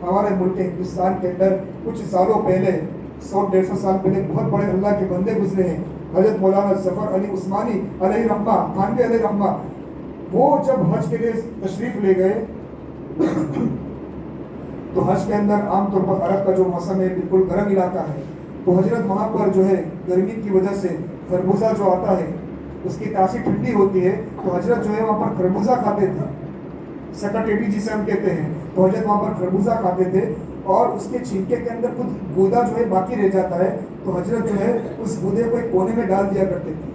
ہمارے ملک ہندوستان کے اندر کچھ سالوں پہلے 100-150 سال پہلے بہت بڑے اللہ کے بندے گزرے ہیں، حضرت مولانا ظفر علی عثمانی علیہ رحمہ، خانوی علیہ رحمہ. وہ جب حج کے لیے تشریف لے گئے تو حج کے اندر عام طور پر عرب کا جو موسم ہے بالکل گرم علاقہ ہے، تو حضرت وہاں پر جو ہے گرمی کی وجہ سے خربوزہ جو آتا ہے اس کی تاثیر ٹھنڈی ہوتی ہے، تو حضرت جو ہے وہاں پر خربوزہ کھاتے تھے، سکٹیٹی جسے ہم کہتے ہیں. تو حضرت وہاں پر خربوزہ کھاتے تھے اور اس کے چھلکے کے اندر کچھ گودا جو ہے باقی رہ جاتا ہے، تو حضرت جو ہے اس گودے کو ایک کونے میں ڈال دیا کرتے تھے.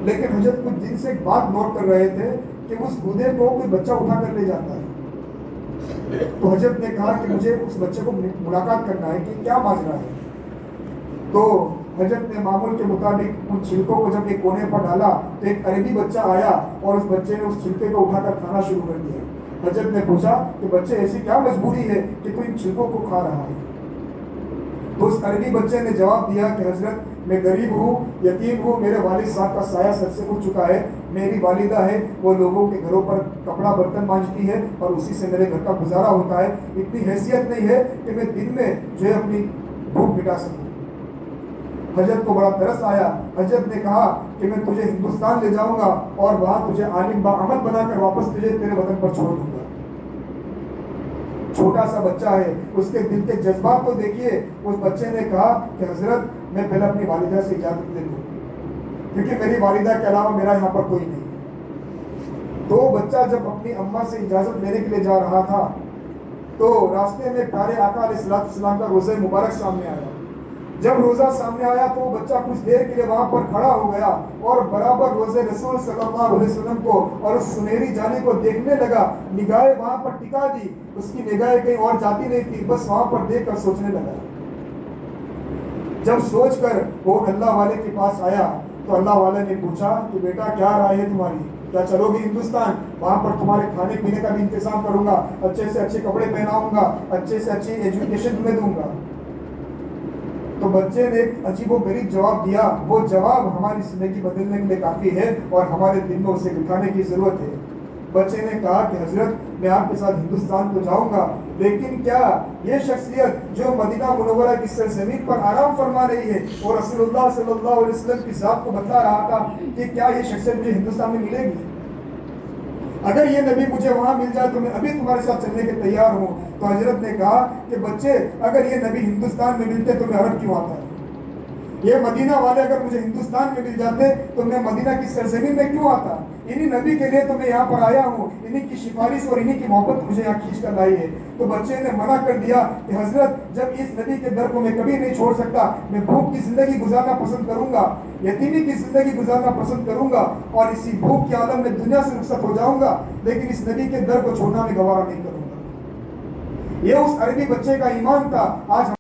لیکن حضرت کچھ دن سے ایک بات نوٹ کر رہے تھے کہ اس گودے کو کوئی بچہ اٹھا کر لے جاتا ہے. تو حضرت نے کہا کہ مجھے اس بچے کو ملاقات کرنا ہے کہ کیا ماجرا ہے. تو حضرت نے معمول کے مطابق ان چھلکوں کو جب ایک کونے پر ڈالا تو ایک عربی بچہ آیا اور اس بچے نے اس چھلکے کو اٹھا کر کھانا شروع کر دیا. حضرت نے پوچھا کہ بچے ایسی کیا مجبوری ہے کہ تو ان چھلکوں کو کھا رہا ہے. تو اس عربی بچے نے جواب دیا کہ حضرت میں غریب ہوں، یتیم ہوں، میرے والد صاحب کا سایہ سر سے اٹھ چکا ہے، میری والدہ ہے وہ لوگوں کے گھروں پر کپڑا برتن مانجتی ہے اور اسی سے میرے گھر کا گزارا ہوتا ہے، اتنی حیثیت نہیں ہے کہ میں دن میں جو ہے اپنی بھوک مٹا سکوں. حضرت کو بڑا ترس آیا. حضرت نے کہا کہ میں تجھے ہندوستان لے جاؤں گا اور وہاں تجھے عالم با عمل بنا کر واپس تجھے تیرے وطن پر چھوڑ دوں گا. چھوٹا سا بچہ ہے، اس کے دل کے جذبات کو دیکھیے. اس بچے نے کہا کہ حضرت میں پہلے اپنی والدہ سے اجازت لے لوں کیونکہ میری والدہ کے علاوہ میرا یہاں پر کوئی نہیں. تو بچہ جب اپنی اماں سے اجازت لینے کے لیے جا رہا تھا تو راستے میں پیارے آقا علیہ السلام کا روزہ مبارک سامنے آیا. جب روزہ سامنے آیا تو وہ بچہ کچھ دیر کے لیے وہاں پر کھڑا ہو گیا اور برابر روزے رسول صلی اللہ علیہ وسلم کو اور اس سنہری جالی کو دیکھنے لگا. نگاہیں وہاں پر ٹکا دی، اس کی نگاہیں کہیں اور جاتی نہیں تھی، بس وہاں پر دیکھ کر سوچنے لگا. جب سوچ کر وہ اللہ والے کے پاس آیا تو اللہ والے نے پوچھا کہ بیٹا کیا رائے ہے تمہاری، کیا چلو گی ہندوستان؟ وہاں پر تمہارے کھانے پینے کا بھی انتظام کروں گا، اچھے سے اچھے کپڑے پہناؤں گا، اچھے سے اچھی ایجوکیشن تمہیں دوں گا. تو بچے نے ایک عجیب و غریب جواب دیا. وہ جواب ہماری زندگی بدلنے کے لیے کافی ہے اور ہمارے دل میں اسے دکھانے کی ضرورت ہے. بچے نے کہا کہ حضرت میں آپ کے ساتھ ہندوستان تو جاؤں گا، لیکن کیا یہ شخصیت جو مدینہ منورہ کی سرزمین پر آرام فرما رہی ہے اور رسول اللہ صلی اللہ علیہ وسلم کی ذات کو بتا رہا تھا کہ کیا یہ شخصیت مجھے ہندوستان میں ملے گی؟ اگر یہ نبی مجھے وہاں مل جائے تو میں ابھی تمہارے ساتھ چلنے کے تیار ہوں. تو حضرت نے کہا کہ بچے اگر یہ نبی ہندوستان میں ملتے تو میں عرب کیوں آتا؟ یہ مدینہ والے اگر مجھے ہندوستان میں مل جاتے تو میں مدینہ کی سرزمین میں کیوں آتا؟ انہی نبی کے لیے تو میں یہاں پر آیا ہوں، انہی کی سفارش اور انہی کی محبت مجھے یہاں کھینچ کر لائی ہے. تو بچے نے منع کر دیا کہ حضرت جب اس نبی کے در کو میں کبھی نہیں چھوڑ سکتا، میں بھوک کی زندگی گزارنا پسند کروں گا، یتیمی کی زندگی گزارنا پسند کروں گا اور اسی بھوک کے عالم میں دنیا سے رخصت ہو جاؤں گا، لیکن اس نبی کے در کو چھوڑنا میں گوارا نہیں کروں گا. یہ اس عربی بچے کا ایمان تھا. آج